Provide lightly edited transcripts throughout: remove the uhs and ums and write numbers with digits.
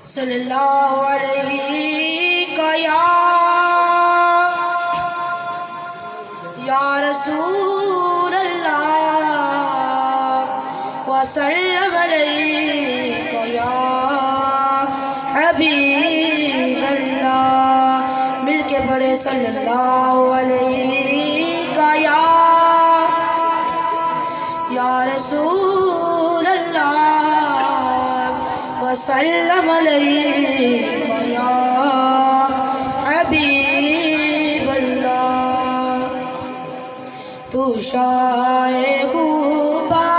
صلی اللہ علیہ یا رسول اللہ وسلم علیک یا حبیب اللہ. مل کے پڑھے صلی اللہ علیہ یا رسول اللہ وسلم علیک یا حبیب اللہ. تو شاہ خوبا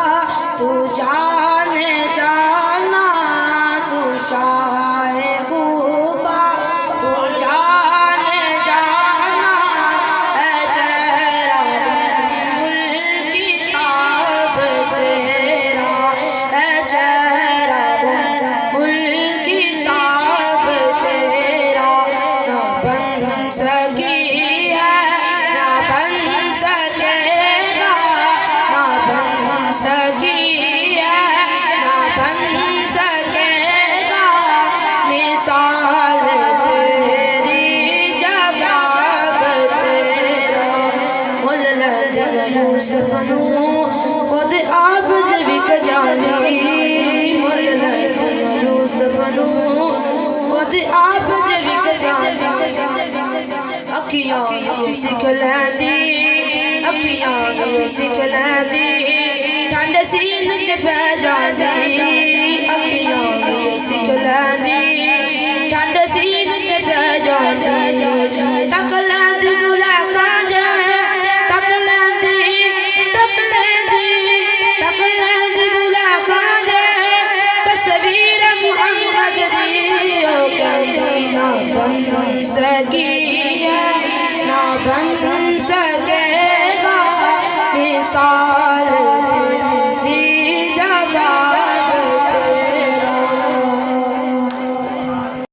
تو جانے جانا، تو شاہ خوبا تو جانے جانا، اے چہرہ ملک کتاب تیرا، اے چہرہ ملک کتاب تیرا. نہ بن سکی ہے نہ بن سکے گا، نہ بن سکی ہے نہ بن سکے گا. مثال تیری جواب تیرا. ملت یوسف نو خود آپ جبک جانی، ملت یوسف نو خود آپ جبک جانی. اکھیاں یہ سکھ لیندی، اکھیاں یہ سکھ لیندی، ٹھنڈ سین چ پہ جاندی. اکھیاں یہ سکھ لیندی، ٹھنڈ سین چ پہ جاندی. تک لیندی زلیخا جے، تک لیندی، تک لیندی، تک لیندی زلیخا جے تصویر محمد دی. او کہندی نہ بن سکی ہے نہ بن سکی